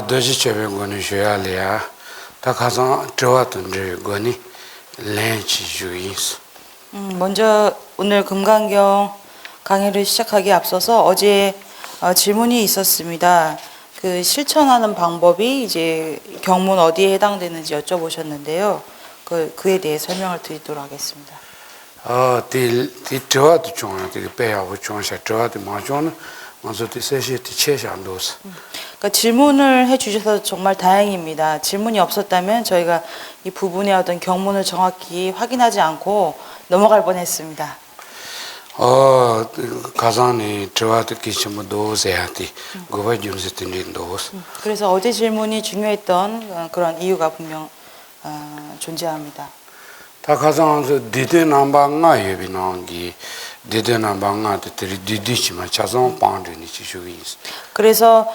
도시 최병권이 쉬어야래야. 다 가서 좋았던 거니 렌치 주의스. 먼저 오늘 금강경 강의를 시작하기에 앞서서 어제 질문이 있었습니다. 그 실천하는 방법이 이제 경문 어디에 해당되는지 여쭤보셨는데요. 그에 대해 설명을 드리도록 하겠습니다. 좋아도 좋아, 배하고 좋아서 좋아도 맞아는 먼저 세시 체시한도스. 그러니까 질문을 해주셔서 정말 다행입니다. 질문이 없었다면 저희가 이 부분의 어떤 경문을 정확히 확인하지 않고 넘어갈 뻔했습니다. 가상이 좋아도 기시면 도세야지. 그거 준비했던 도스. 그래서 어제 질문이 중요했던 그런 이유가 분명 존재합니다. 다 가상에서 디데 남방아 예비나기 디데 남방아 들이 디디시만 자성 방전이 지수있어. 그래서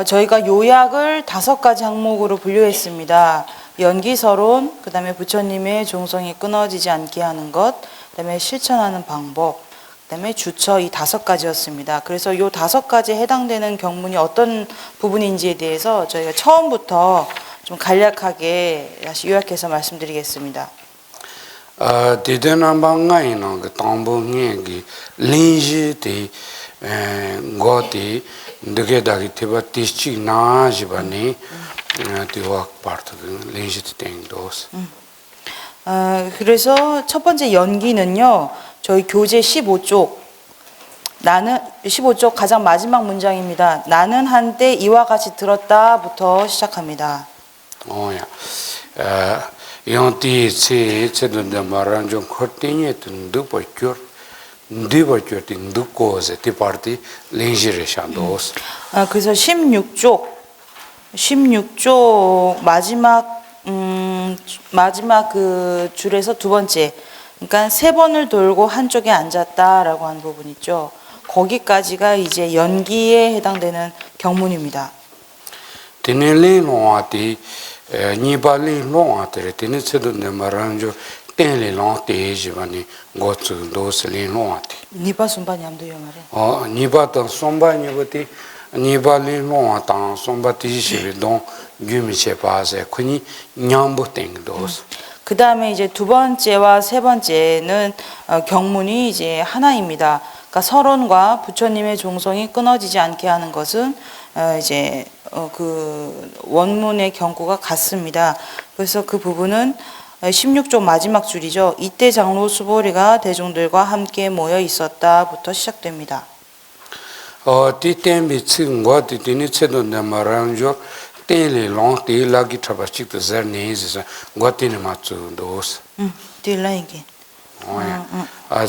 저희가 요약을 5가지 항목으로 분류했습니다. 연기서론, 그다음에 부처님의 종성이 끊어지지 않게 하는 것, 그다음에 실천하는 방법, 그다음에 주처 이 5가지였습니다. 그래서 이 5가지에 해당되는 경문이 어떤 부분인지에 대해서 저희가 처음부터 좀 간략하게 다시 요약해서 말씀드리겠습니다. 디데나방아이는 그 당봉이 린지티 고티 느게다기 티바 티치 나지바니 티와크 파트 린지티 땡도스. 그래서 첫 번째 연기는요. 저희 교재 15쪽 나는 15쪽 가장 마지막 문장입니다. 나는 한때 이와 같이 들었다부터 시작합니다. 영티 체체도 말한 좀 커팅했던 득보죠. 득보죠. 득고세 티파티 렌지레šan도스. 그래서 16쪽 마지막 그 줄에서 두 번째. 그러니까 3번을 돌고 한쪽에 앉았다라고 하는 부분 있죠. 거기까지가 이제 연기에 해당되는 경문입니다. 디넬리 노아티 니발리 노아테레 디네체도 말한죠. 땡리 노테지바니 고츠 도스리 노아티. 니바 순바니 암도요 말해. 니바도 손바니버티 니발리 노아타 손바티시비 동 규미체 바세 쿠니 냠보 땡도스. 그 다음에 이제 두 번째와 세 번째는 경문이 이제 하나입니다. 그러니까 서론과 부처님의 종성이 끊어지지 않게 하는 것은 이제 그 원문의 경구가 같습니다. 그래서 그 부분은 16쪽 마지막 줄이죠. 이때 장로 수보리가 대중들과 함께 모여 있었다부터 시작됩니다. 디템비 층과 디니체도 말한죠. 땡리 롱티 라기 트바치트 저네이즈 고티네 마츠도스. 딜라이게.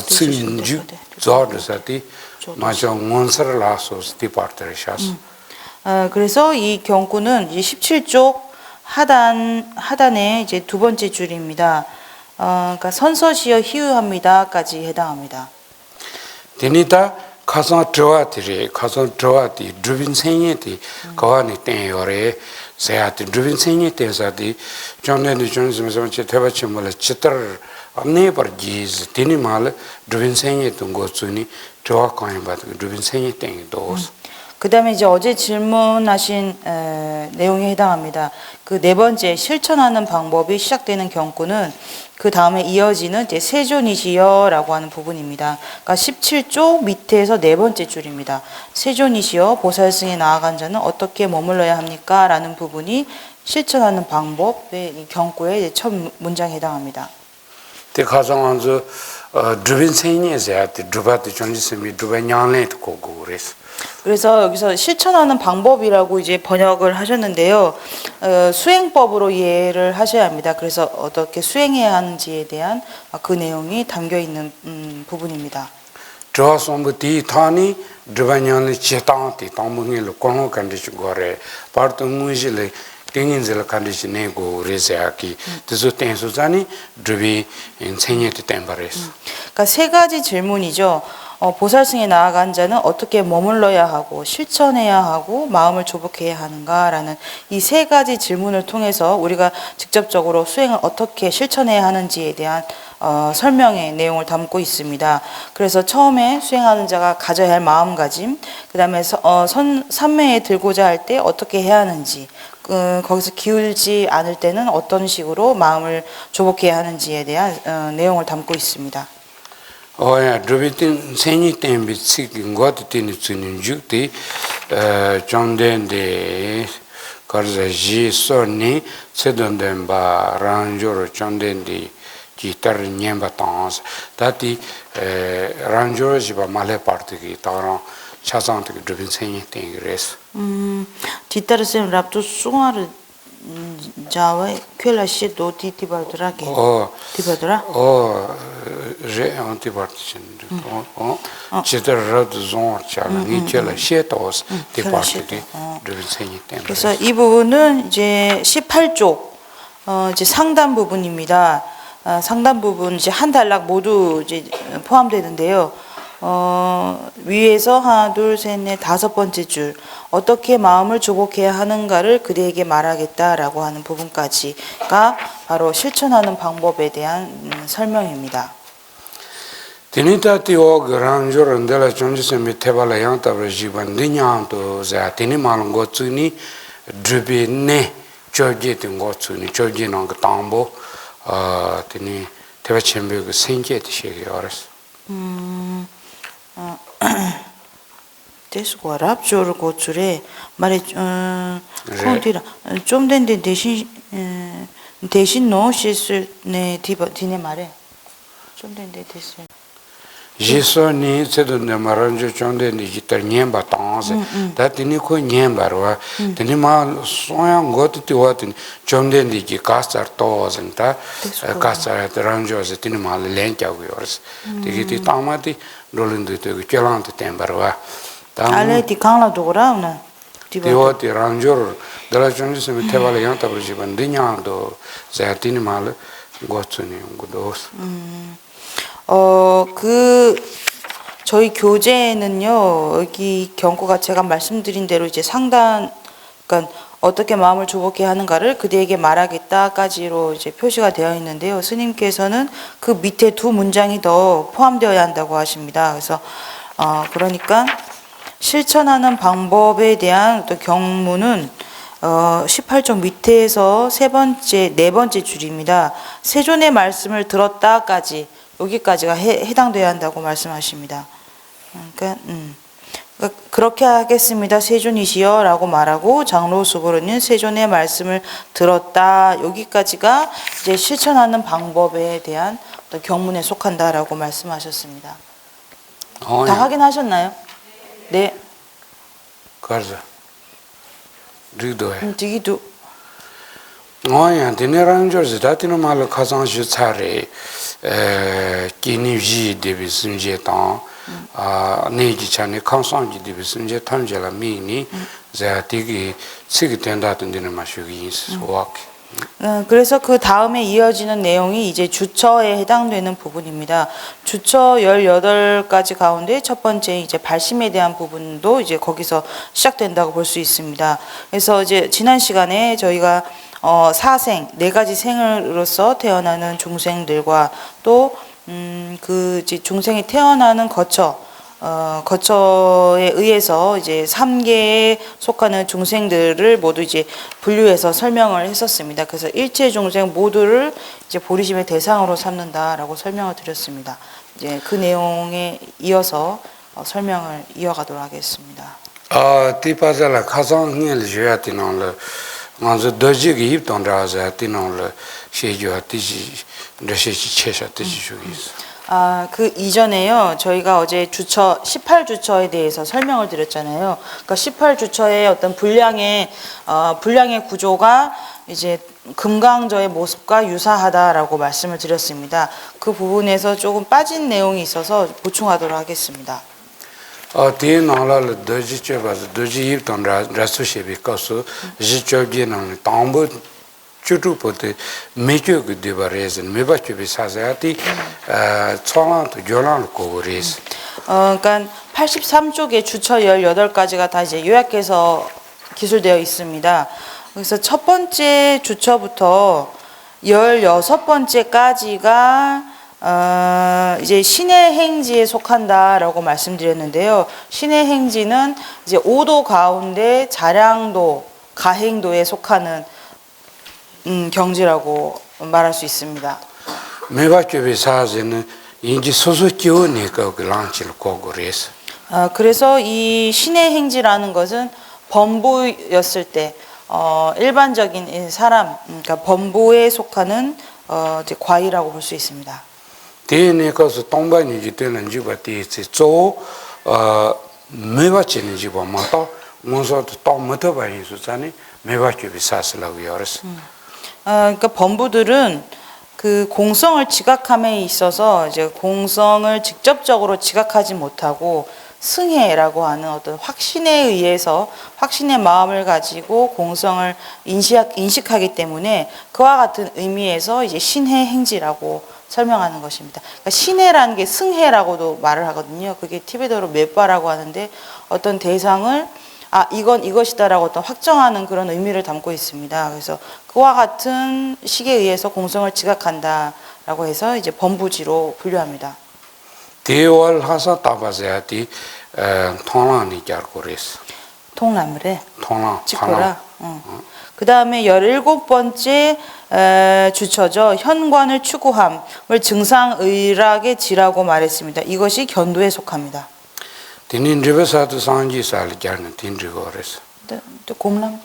층주 저르사티 마저 몬서라소스 디파트레샤스. 그래서 이 경구는 이제 17쪽 하단의 이제 두 번째 줄입니다. 그러니까 선서시어 희유합니다까지 해당합니다. 데니다 가서 들어와티 드빈 생이티 거안이 땡요래 세아티 드빈 생이 때사디 전에는 전심에서 대바치 몰라 치터 네버지즈 디니말 드빈 생이 동고츠니 좋아 거인 받고 드빈 생이 땡도스. 그 다음에 이제 어제 질문하신 내용에 해당합니다. 그 네 번째 실천하는 방법이 시작되는 경구는 그 다음에 이어지는 이제 세존이시여라고 하는 부분입니다. 그러니까 17쪽 밑에서 네 번째 줄입니다. 세존이시여 보살승에 나아간 자는 어떻게 머물러야 합니까? 라는 부분이 실천하는 방법의 경구의 첫 문장에 해당합니다. 때 가상한서 드빈 생이에서 드바티 전지스미 드바냥레트 고고 그래서 그래서 여기서 실천하는 방법이라고 이제 번역을 하셨는데요. 수행법으로 이해를 하셔야 합니다. 그래서 어떻게 수행해야 하는지에 대한 그 내용이 담겨 있는 부분입니다. 저সম부티 타니 드바냥레 치타한테 당문을 권호 컨디션 거래 파르통무실레 땡인젤 컨디션 내고 레세아키 드소 땡소자니 드비 인생이트 템바레스. 그러니까 3가지 질문이죠. 보살승에 나아간 자는 어떻게 머물러야 하고 실천해야 하고 마음을 조복해야 하는가라는 이 3가지 질문을 통해서 우리가 직접적으로 수행을 어떻게 실천해야 하는지에 대한 설명의 내용을 담고 있습니다. 그래서 처음에 수행하는 자가 가져야 할 마음가짐, 그 다음에 삼매에 들고자 할 때 어떻게 해야 하는지, 거기서 기울지 않을 때는 어떤 식으로 마음을 조복해야 하는지에 대한 내용을 담고 있습니다. 오야 드비틴 세니 템비 시기 고트 티니 츠니 죽티 존덴데 거르지 소니 세던덴바 란조로 존덴디 기타르 냠바 탄스 다티 란조로 지바 말레 파르티기 타랑 차상티 드빈 세니 땡그레스 뒤따르셈 랍도 숭아르 자와 ���라시도 디티바드라게 디바드라 제 안티바르티신 제대로 존 차라 니첼라 셰토스 디파르티기 드빈 세니 땡 그래서 이 부분은 이제 18쪽 이제 상단 부분입니다. 상단 부분 이제 한 단락 모두 이제 포함되는데요. 위에서 하나, 둘, 셋, 넷, 다섯 번째 줄 어떻게 마음을 조복해야 하는가를 그대에게 말하겠다라고 하는 부분까지가 바로 실천하는 방법에 대한 설명입니다. 티니타티오 그랑조런데라 존지세미 테발라 양타브르 지반 디냐도 자 티니 말은 고츠니 드비네 조제된 고츠니 조제는 그 담보 티니 테바쳔베 그 생제티 시기어스 데스고 랍조르 고츠레 말에 콘티라 좀 된데 대신 노시스 네 디네 말에 좀 된데 대신 지소니 세던데 마란조 존데니 기타르 냠바 탄스 다티니 코 냠바르와 티니 마 소양 고트티 와티니 존데니 기 카스타르 토즌타 카스타르 란조스 티니 마 렌캬고 요르스 디기티 타마티 롤린데 그 켈란테 템바르와 알레티 칸라도라나 디오티 란조르 달라 존지스 미테발레 양타브르지반 디냐도 자티니 말 고츠니 고도스 저희 교재에는요, 여기 경고가 제가 말씀드린 대로 이제 상단, 그러니까 어떻게 마음을 조복해 하는가를 그대에게 말하겠다까지로 이제 표시가 되어 있는데요. 스님께서는 그 밑에 두 문장이 더 포함되어야 한다고 하십니다. 그래서, 그러니까 실천하는 방법에 대한 또 경문은 18쪽 밑에서 네 번째 줄입니다. 세존의 말씀을 들었다까지 여기까지가 해당돼야 한다고 말씀하십니다. 그러니까 그렇게 하겠습니다. 세존이시여 라고 말하고 장로수고로는 세존의 말씀을 들었다. 여기까지가 이제 실천하는 방법에 대한 어떤 경문에 속한다라고 말씀하셨습니다. 다 확인하셨나요? 네. 가르자. 리도에. 디기도. 오야 디네란조스 다티노 말로 카상시 차레 기니지 데비슨제탄 네지 차네 칸상지 데비슨제 탄젤라 미니 자티기 시기 텐다던 데는 마슈기 소악 그래서 그 다음에 이어지는 내용이 이제 주처에 해당되는 부분입니다. 주처 18가지 가운데 첫 번째 이제 발심에 대한 부분도 이제 거기서 시작된다고 볼 수 있습니다. 그래서 이제 지난 시간에 저희가 사생, 네 가지 생으로서 태어나는 중생들과 또 그 이제 중생이 태어나는 거처에 의해서 이제 3계에 속하는 중생들을 모두 이제 분류해서 설명을 했었습니다. 그래서 일체 중생 모두를 이제 보리심의 대상으로 삼는다라고 설명을 드렸습니다. 이제 그 내용에 이어서 설명을 이어가도록 하겠습니다. 티파자라 가상을 줘야 되는 먼저 더지기 입던라자 티노를 시죠 티지 레시치 체샤 티지 주기스 그 이전에요. 저희가 어제 주처 18주처에 대해서 설명을 드렸잖아요. 그러니까 18주처의 어떤 분량의 구조가 이제 금강저의 모습과 유사하다라고 말씀을 드렸습니다. 그 부분에서 조금 빠진 내용이 있어서 보충하도록 하겠습니다. 티나라 더지체바즈 더지 입던라 라수시비 가서 지초기는 담보 주투포테 메교그 디바레즈는 메바치비 사자티 초란도 조란 고리스 그러니까 83쪽에 주처 18가지가 다 이제 요약해서 기술되어 있습니다. 그래서 첫 번째 주처부터 16번째까지가 이제 신의 행지에 속한다라고 말씀드렸는데요. 신의 행지는 이제 5도 가운데 자량도, 가행도에 속하는 경지라고 말할 수 있습니다. 매바교비 사제는 인지 소소기오니까 그 랑치를 고고래서. 그래서 이 신의 행지라는 것은 범부였을 때 일반적인 사람, 그러니까 범부에 속하는 이제 과위라고 볼 수 있습니다. 대내가서 동반이지 되는 집에 조 매바치는 집에 마다 문서도 또 못해 봐야 수잖니 매바교비 사슬라고 열었어. 그러니까 범부들은 그 공성을 지각함에 있어서 이제 공성을 직접적으로 지각하지 못하고 승해라고 하는 어떤 확신에 의해서 확신의 마음을 가지고 공성을 인식하기 때문에 그와 같은 의미에서 이제 신해 행지라고 설명하는 것입니다. 그러니까 신해라는 게 승해라고도 말을 하거든요. 그게 티베트어로 메빠라고 하는데 어떤 대상을 이건 이것이다라고 어떤 확정하는 그런 의미를 담고 있습니다. 그래서 그와 같은 식에 의해서 공성을 지각한다라고 해서 이제 범부지로 분류합니다. 대월 하사 따바세야티 통랑이 잘 통나무래. 통랑. 치코라. 그 다음에 17번째 주처죠. 현관을 추구함을 증상의락의 지라고 말했습니다. 이것이 견도에 속합니다. 딘인리베사도 상지살 잘는 딘리고레스. 또 곰람?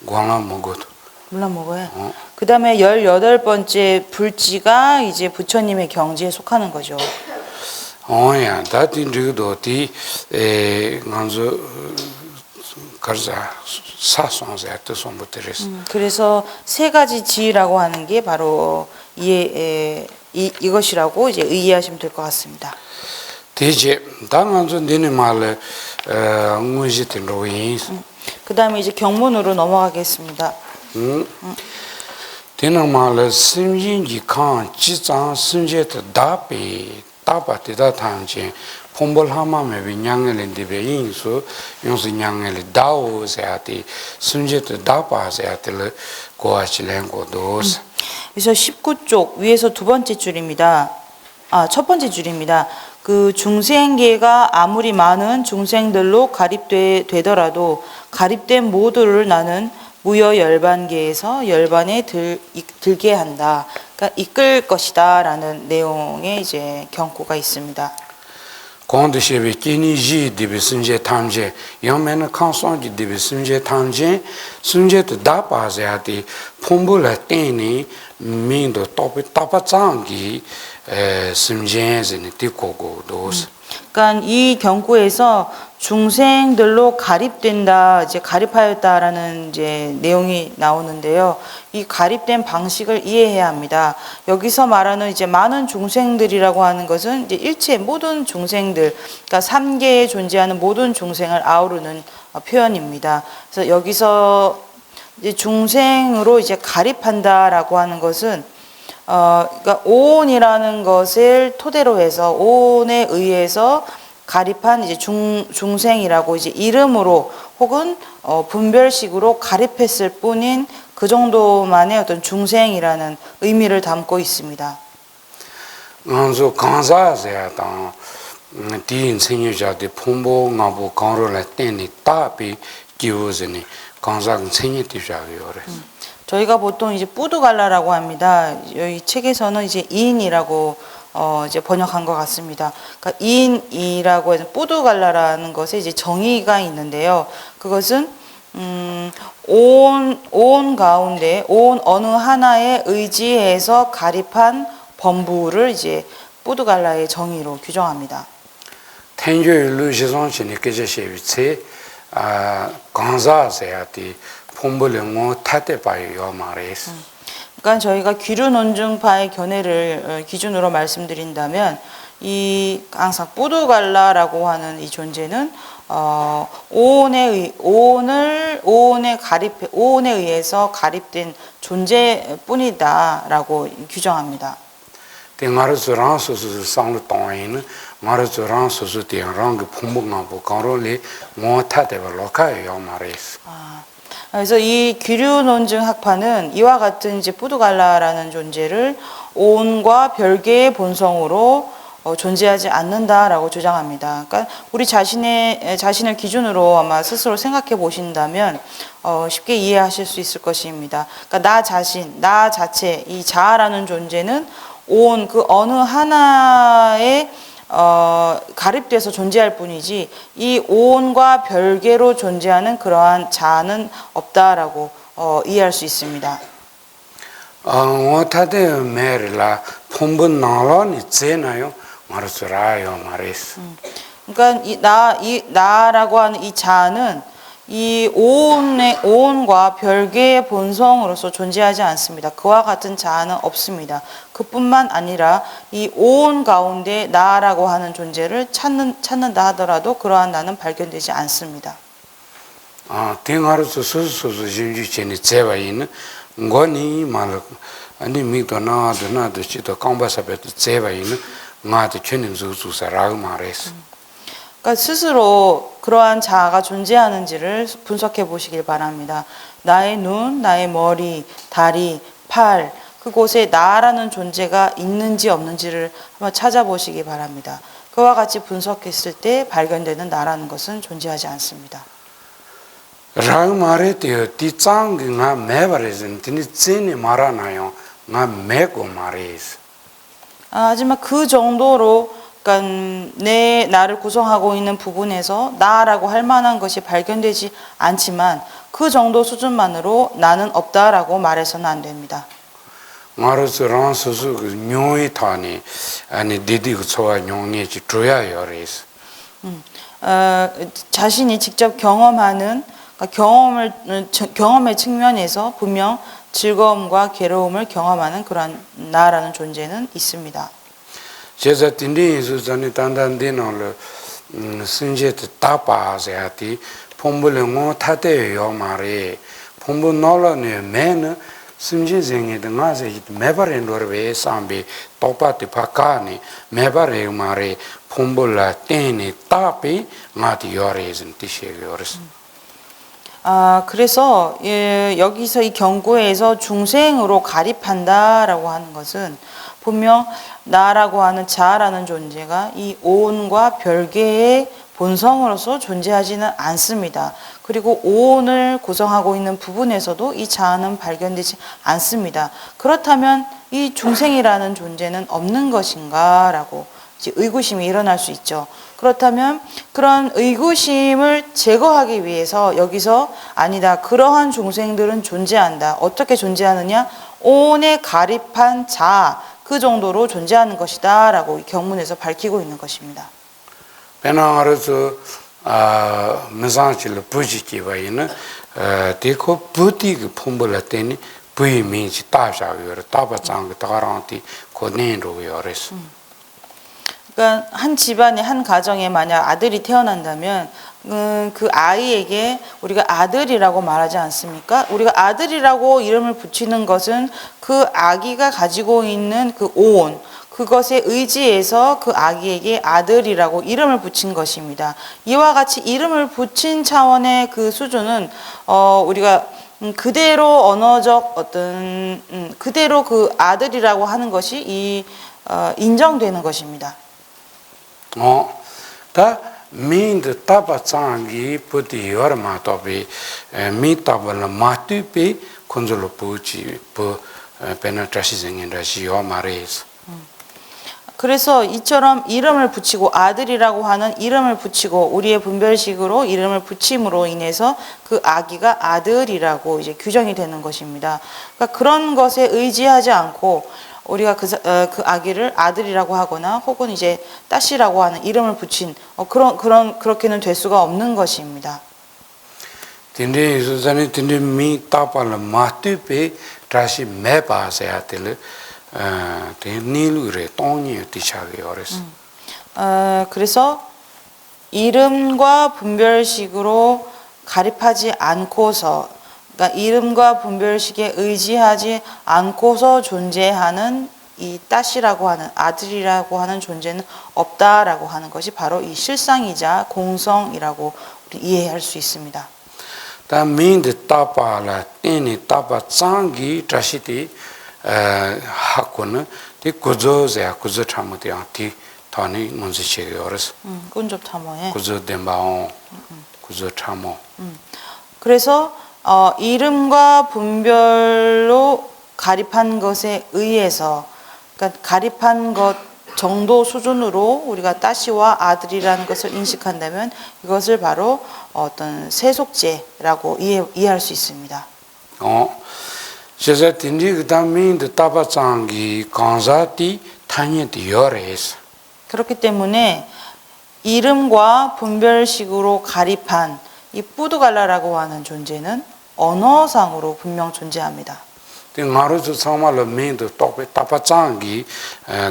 고랑 먹어도. 물론 먹어요. 그 다음에 18번째 불지가 이제 부처님의 경지에 속하는 거죠. 야, 다 딘리고도 간저 가자 사송세 뜻송부터레스. 그래서 세 가지 지라고 하는 게 바로 이것이라고 이제 이해하시면 될 것 같습니다. 대제 당한저 니네 말에 무지든 로인. 그 다음에 이제 경문으로 넘어가겠습니다. 되는 말에 심진지 칸 지장 심제도 다바티다 당제 폼볼하마메 비냥엘인데베 인수 용수 냥엘이 다오세아티 심제도 다바세아티를 고아치랭고도스. 그래서 19쪽 위에서 두 번째 줄입니다. 첫 번째 줄입니다. 그 중생계가 아무리 많은 중생들로 가립되더라도 가립된 모두를 나는 무여 열반계에서 열반에 들게 한다. 그러니까 이끌 것이다라는 내용의 이제 경고가 있습니다. 공드시비 끼니지 디비 순제 탐제 영면은 칸송지 디비 순제 탐제 순제도 다바세아티 폼불라 땡니 민도 따바짱기 심제즈니 티고고도스. 그러니까 이 경고에서 중생들로 가립된다, 이제 가립하였다라는 이제 내용이 나오는데요. 이 가립된 방식을 이해해야 합니다. 여기서 말하는 이제 많은 중생들이라고 하는 것은 이제 일체 모든 중생들, 그러니까 삼계에 존재하는 모든 중생을 아우르는 표현입니다. 그래서 여기서 이제 중생으로 이제 가립한다라고 하는 것은 그러니까 오온이라는 것을 토대로 해서 오온에 의해서 가립한 이제 중생이라고 이제 이름으로 혹은 분별식으로 가립했을 뿐인 그 정도만의 어떤 중생이라는 의미를 담고 있습니다. 그래서 강사세야당 디인 생유자들 폼보 나보 강로를 땡니 따비 기우즈니 강사는 생유티자요래. 저희가 보통 이제 뿌두갈라라고 합니다. 이 책에서는 이제 이인이라고 이제 번역한 것 같습니다. 그러니까 이인이라고 해서 뿌두갈라라는 것에 이제 정의가 있는데요. 그것은 온 가운데 온 어느 하나에 의지해서 가립한 범부를 이제 뿌두갈라의 정의로 규정합니다. 텐조일루 지송신이 계제시비체 강사세야티 폼불령어 타대바요 말이스. 그러니까 저희가 귀륜온중파의 견해를 기준으로 말씀드린다면 이 항상 뿌두갈라라고 하는 이 존재는 오온에 의해서 가립된 존재뿐이다라고 규정합니다. 땡아르스랑 소소 상로 동에는 마르스랑 소소 땡랑 그 폼봉하고 강로리 뭐 타대바 로카요 말이스. 그래서 이 귀류 논증 학파는 이와 같은 이제 뿌두갈라라는 존재를 오온과 별개의 본성으로 존재하지 않는다라고 주장합니다. 그러니까 우리 자신을 기준으로 아마 스스로 생각해 보신다면 쉽게 이해하실 수 있을 것입니다. 그러니까 나 자신, 나 자체, 이 자아라는 존재는 오온 그 어느 하나에 가립돼서 존재할 뿐이지 이 오온과 별개로 존재하는 그러한 자아는 없다라고 이해할 수 있습니다. 어타데 메르라 폼분 나라니 제나요 마르스라요 마레스. 그러니까 나라고 하는 이 자아는 이 오온과 별개의 본성으로서 존재하지 않습니다. 그와 같은 자아는 없습니다. 그뿐만 아니라 이 오온 가운데 나라고 하는 존재를 찾는다 하더라도 그러한 나는 발견되지 않습니다. 땡하르스 스스스 진주체니 제바이는 거니 말 아니 미도 나도 치도 깜바사베도 제바이는 나도 천임수수사라고 말했어. 그러니까 스스로 그러한 자아가 존재하는지를 분석해 보시길 바랍니다. 나의 눈, 나의 머리, 다리, 팔, 그곳에 나라는 존재가 있는지 없는지를 한번 찾아보시기 바랍니다. 그와 같이 분석했을 때 발견되는 나라는 것은 존재하지 않습니다. 라고 말했대요. 디짱이 나 매버리진 디니 찐이 말하나요? 나 매고 말했어. 하지만 그 정도로 그러니까 나를 구성하고 있는 부분에서 나라고 할 만한 것이 발견되지 않지만 그 정도 수준만으로 나는 없다라고 말해서는 안 됩니다. 말해서 란스스 묘이 타니 아니 디디 그초와 뇽니지 줘야요 그래서. 자신이 직접 경험하는 그러니까 경험의 측면에서 분명 즐거움과 괴로움을 경험하는 그런 나라는 존재는 있습니다. 제가 딘디에서 전에 단단디노를 신제트 따빠세야티 폼불랭고 타대요 말이 폼불 놀러네 매는 심지생이도 나세 매바렌도르베 삼비 똑바티 파카니 매바레 말이 폼불라 떼니 따피 나티 요레진 티셰요레스. 그래서 여기서 이 경고에서 중생으로 가립한다라고 하는 것은 분명 나라고 하는 자아라는 존재가 이 오온과 별개의 본성으로서 존재하지는 않습니다. 그리고 오온을 구성하고 있는 부분에서도 이 자아는 발견되지 않습니다. 그렇다면 이 중생이라는 존재는 없는 것인가? 라고 의구심이 일어날 수 있죠. 그렇다면 그런 의구심을 제거하기 위해서 여기서 아니다. 그러한 중생들은 존재한다. 어떻게 존재하느냐? 오온에 가립한 자아, 그 정도로 존재하는 것이다. 라고 이 경문에서 밝히고 있는 것입니다. 배낭아르서 메상치를 부지기와이는 데코 부티그 폼불라테니 부이민지 따샤요. 따바짱 따라한테 고내로요레스. 그러니까 한 집안에 한 가정에 만약 아들이 태어난다면 그 아이에게 우리가 아들이라고 말하지 않습니까? 우리가 아들이라고 이름을 붙이는 것은 그 아기가 가지고 있는 그 오온 그것에 의지해서 그 아기에게 아들이라고 이름을 붙인 것입니다. 이와 같이 이름을 붙인 차원의 그 수준은 우리가 그대로 언어적 어떤 그대로 그 아들이라고 하는 것이 인정되는 것입니다. 다 민드 따바짱이 부디 여러마토비 미타벌 마투피 콘졸로 부치 부 페네트라시징인다시요 마레스. 그래서 이처럼 이름을 붙이고 아들이라고 하는 이름을 붙이고 우리의 분별식으로 이름을 붙임으로 인해서 그 아기가 아들이라고 이제 규정이 되는 것입니다. 그러니까 그런 것에 의지하지 않고 우리가 그 아기를 아들이라고 하거나 혹은 이제 따시라고 하는 이름을 붙인 그렇게는 될 수가 없는 것입니다. 근데 이제는 근데 미 따발을 마트페 다시 매바세야들 대닐으로 똥이 뒤차게 어렸어. 그래서 이름과 분별식으로 가립하지 않고서 그러니까 이름과 분별식에 의지하지 않고서 존재하는 이 따시라고 하는 아들이라고 하는 존재는 없다라고 하는 것이 바로 이 실상이자 공성이라고 우리 이해할 수 있습니다. 다 민데 따빠라 땡니 따빠 짱기 자시티 하고는 디 고조제 고조 참모데 티 더니 문제시게 어렸어. 꾼접 탐험에. 고조 덴바오 고조 참모. 그래서 이름과 분별로 가립한 것에 의해서, 그러니까 가립한 것 정도 수준으로 우리가 따시와 아들이라는 것을 인식한다면 이것을 바로 어떤 세속죄라고 이해할 수 있습니다. 제가 딘디 그다음에 따바짱기 강자티 타니디 요레스. 그렇기 때문에 이름과 분별식으로 가립한 이 뿌두갈라라고 하는 존재는 언어상으로 분명 존재합니다. 나로도 참말로 민도 따바짱기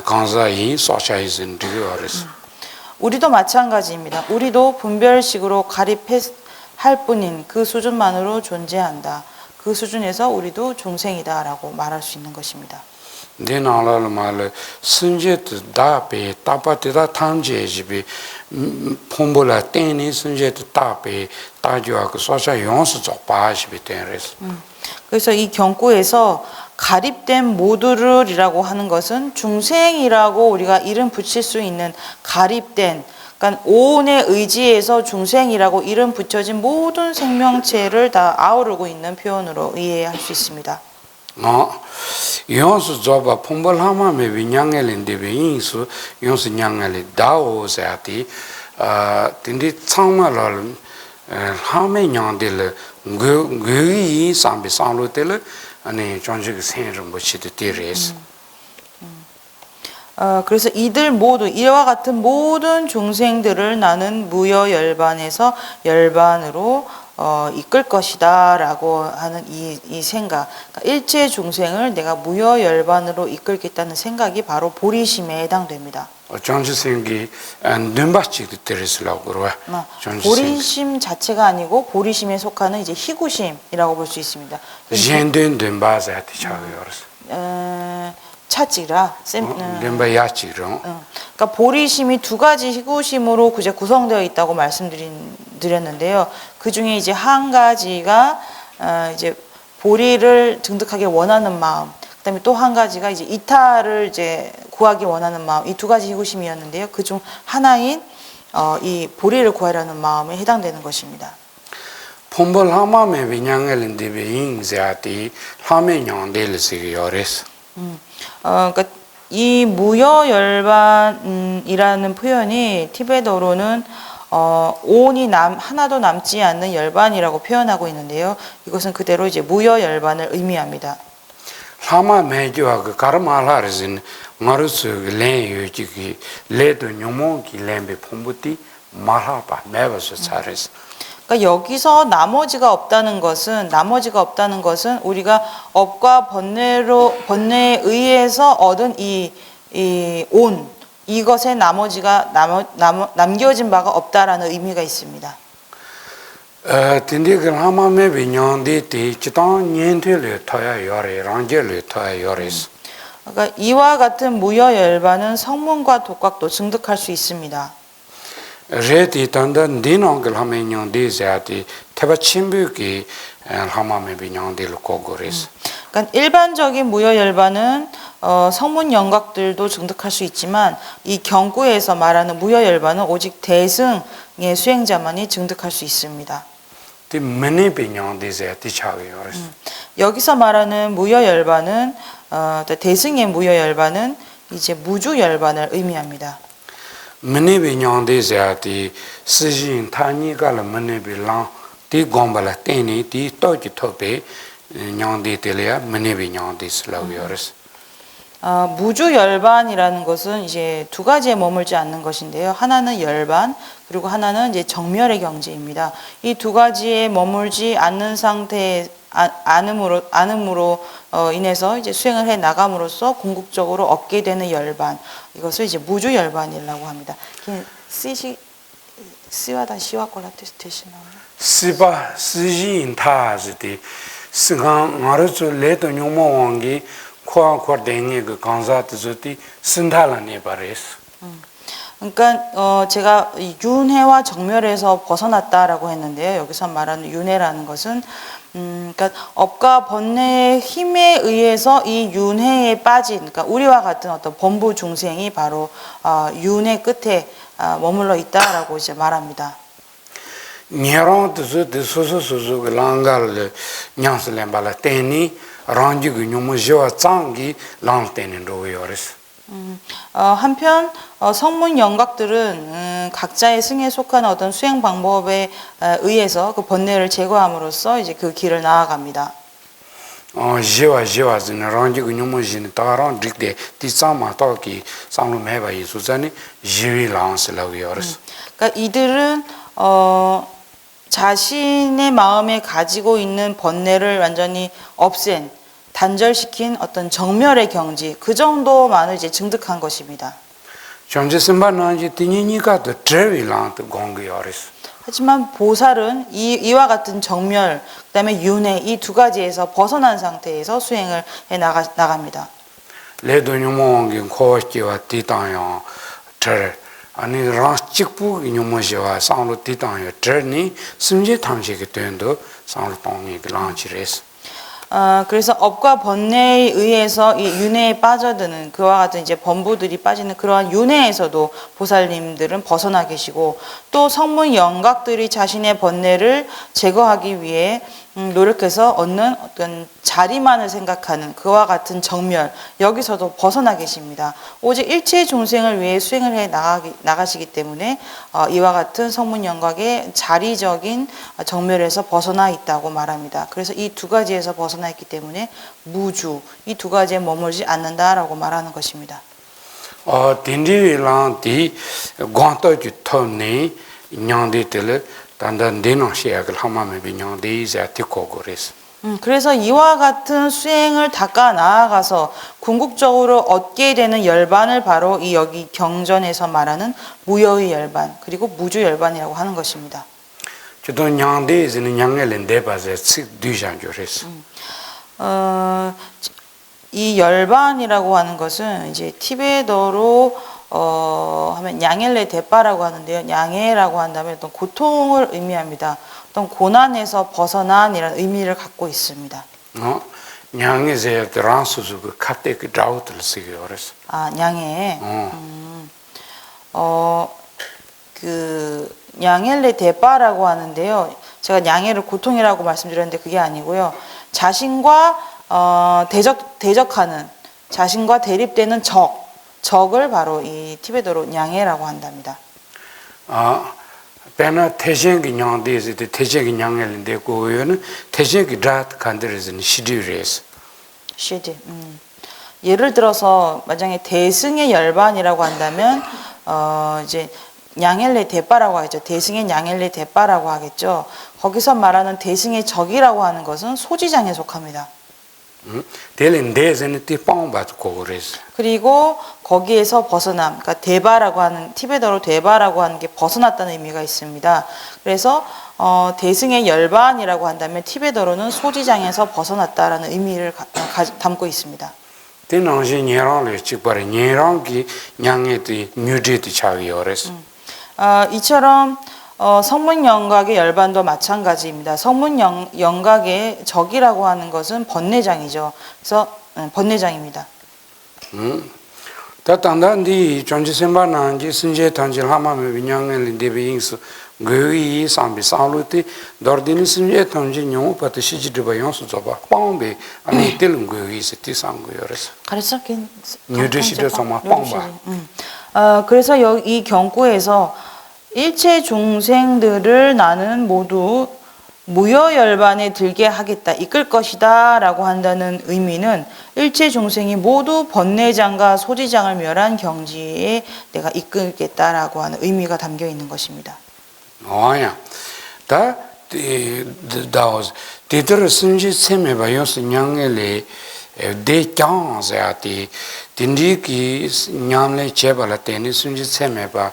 강자인 소샤이즌 디요레스. 우리도 마찬가지입니다. 우리도 분별식으로 가립할 뿐인 그 수준만으로 존재한다. 그 수준에서 우리도 중생이다라고 말할 수 있는 것입니다. 네나라를 말 순제도 다베 따바데다 탐제지비 폼볼라 땡니 순제도 다베 따주하고 소샤 용수 적바시비 땡레스. 그래서 이 경구에서 가립된 모두를이라고 하는 것은 중생이라고 우리가 이름 붙일 수 있는 가립된, 그러니까 오온의 의지에서 중생이라고 이름 붙여진 모든 생명체를 다 아우르고 있는 표현으로 이해할 수 있습니다. 용수 저바 폼볼하마메 비냥엘인데베 인수 용수 냥엘이 다오세아티 딘디 창마랄 하메 냥딜 그이 삼비 상로텔 아니 전직 생름 뭐치도 데레스. 그래서 이들 모두 이와 같은 모든 중생들을 나는 무여 열반에서 열반으로 이끌 것이다라고 하는 이 생각, 그러니까 일체 중생을 내가 무여 열반으로 이끌겠다는 생각이 바로 보리심에 해당됩니다. 전지생기 눈밭치도 데레스라고 그러와. 보리심 자체가 아니고 보리심에 속하는 이제 희구심이라고 볼 수 있습니다. 젠된 눈바자티 차고요스. 차지라 덴바야치로. 그러니까 보리심이 두 가지 희구심으로 이제 구성되어 있다고 말씀드렸는데요. 그 중에 이제 한 가지가 이제 보리를 증득하기 원하는 마음, 그다음에 또 한 가지가 이제 이타를 이제 구하기 원하는 마음, 이 두 가지 희구심이었는데요. 그 중 하나인 이 보리를 구하려는 마음에 해당되는 것입니다. 폼볼 하마메 비냥엘인데베 인자티 하메 냥델스기 요레스. 그러니까 이 무여열반이라는 표현이 티베트어로는 온이 하나도 남지 않는 열반이라고 표현하고 있는데요. 이것은 그대로 이제 무여열반을 의미합니다. 하마 메주하고 가르말하르진 마르스 렌유지기 레도 뇽몽기 렌베 폼부티 마하바 메버스 차레스. 그러니까 여기서 나머지가 없다는 것은 우리가 업과 번뇌에 의해서 얻은 이 온, 이것의 나머지가 남겨진 바가 없다라는 의미가 있습니다. 딘디글 하마메 비냥디티 치탄 년퇴를 터야 요레 랑제를 터야 요레스. 그러니까 이와 같은 무여열반은 성문과 독각도 증득할 수 있습니다. 레티 단단 디노글 하메냥 데자티 테바 침부기 하마메 비냥딜 고고레스. 그러니까 일반적인 무여열반은 성문 영각들도 증득할 수 있지만 이 경구에서 말하는 무여열반은 오직 대승의 수행자만이 증득할 수 있습니다. 티 메네 비냥데자티 차게요레스. 여기서 말하는 무여열반은 대승의 무여열반은 이제 무주열반을 의미합니다. 메네비 냥데자티 스진 타니갈 메네비랑 티 곰발라 테니 티 토기 토베 냥데텔이야 메네비 냥데슬라고요레스. 무주열반이라는 것은 이제 두 가지에 머물지 않는 것인데요. 하나는 열반, 그리고 하나는 이제 정멸의 경지입니다. 이 두 가지에 머물지 않는 상태에 안음으로 인해서 이제 수행을 해 나감으로써 궁극적으로 얻게 되는 열반, 이것을 이제 무주열반이라고 합니다. 시와다 시와 콜라테스테시나. 시바 시진 타즈디 스강 마르츠 레도 뇽모왕기 코아코르데니 그 강자트즈티 신달라네 바레스. 그러니까 제가 이 윤회와 정멸에서 벗어났다라고 했는데요. 여기서 말하는 윤회라는 것은 그러니까 업과 번뇌의 힘에 의해서 이 윤회에 빠진, 그러니까 우리와 같은 어떤 범부 중생이 바로 윤회 끝에 머물러 있다라고 이제 말합니다. Nyerong tuzu de susu susu ge langal le nyans le bala teni rangi gu nyumu jiwa tsangi lang teni ro yoris. 한편 성문 영각들은 각자의 승에 속한 어떤 수행 방법에 의해서 그 번뇌를 제거함으로써 이제 그 길을 나아갑니다. jiwa zin rangi gu nyumu jin taran dikde ti tsama ta ki samlu meba yisuzani jiwi langs la yoris. 그러니까 이들은 자신의 마음에 가지고 있는 번뇌를 완전히 없앤, 단절시킨 어떤 정멸의 경지, 그 정도만을 이제 증득한 것입니다. 정제 심바난지 티니니가 더 트레빌란트 공기 요리스. 하지만 보살은 이와 같은 정멸, 그다음에 윤회 이 두 가지에서 벗어난 상태에서 수행을 해 나갑니다. 레도뉴몽기 코치와 티타요 트 아니 라치부 이뇨모시와 상로 티타요 트니 심지 탐식이 된도 상로 동이 랑치레스. 그래서 업과 번뇌에 의해서 이 윤회에 빠져드는 그와 같은 이제 범부들이 빠지는 그러한 윤회에서도 보살님들은 벗어나 계시고 또 성문 영각들이 자신의 번뇌를 제거하기 위해 노력해서 얻는 어떤 자리만을 생각하는 그와 같은 정멸 여기서도 벗어나 계십니다. 오직 일체 중생을 위해 수행을 해 나가시기 때문에 이와 같은 성문 영각의 자리적인 정멸에서 벗어나 있다고 말합니다. 그래서 이 두 가지에서 벗어나 있기 때문에 무주 이 두 가지에 머물지 않는다라고 말하는 것입니다. 딘디랑 디 관토지 톤니 냥디텔 단단 데노시아글 하마메 비냥디자 티코고레스. 그래서 이와 같은 수행을 닦아 나아가서 궁극적으로 얻게 되는 열반을 바로 이 여기 경전에서 말하는 무여의 열반 그리고 무주 열반이라고 하는 것입니다. 저도 냥디즈는 냥엘인데 바제 식 뒤장조레스. 이 열반이라고 하는 것은 이제 티베더로 하면 냥엘레 대빠라고 하는데요. 냥에라고 한다면 어떤 고통을 의미합니다. 어떤 고난에서 벗어난이라는 의미를 갖고 있습니다. 냥에제 드란수즈 그 카테 그 다우트를 쓰기어레스. 냥에. 그 냥엘레 대빠라고 하는데요. 제가 냥에를 고통이라고 말씀드렸는데 그게 아니고요. 자신과 대적하는 자신과 대립되는 적을 바로 이 티베더로 냥에라고 한답니다. 배나 태생기 냥데스 태생기 냥엘인데 고요는 태생기 닷 간데르즈는 시디레스. 시디. 예를 들어서 만약에 대승의 열반이라고 한다면 이제 냥엘레 대빠라고 하죠. 대승의 냥엘레 대빠라고 하겠죠. 거기서 말하는 대승의 적이라고 하는 것은 소지장에 속합니다. 그리고 거기에서 벗어남, 그러니까 대바라고 하는 티베더로 대바라고 하는 게 벗어났다는 의미가 있습니다. 그래서 대승의 열반이라고 한다면 티베더로는 소지장에서 벗어났다라는 의미를 담고 있습니다. 이처럼 성문 영각의 열반도 마찬가지입니다. 성문 영각의 적이라고 하는 것은 번뇌장이죠. 그래서 번뇌장입니다. 다단단디 전지sem바난지 신제 단질 하마메 비냥엘 데베잉스 거기 삼비 살루티 더디니 신제 단지 뇽 파트 시지드바 용수 잡아 빵베 아니 텔은 거기 세티상고여레스. 가르쳤긴 뉴데시드 정말 빵바. 그래서 이 경구에서 일체 중생들을 나는 모두 무여열반에 들게 하겠다, 이끌 것이다 라고 한다는 의미는 일체 중생이 모두 번뇌장과 소지장을 멸한 경지에 내가 이끌겠다라고 하는 의미가 담겨 있는 것입니다. 아야. 다 다오스 디드르 신지 세메바 요스 냥엘레 데짱자티 딘디키 냥레 제발라 테니 신지 세메바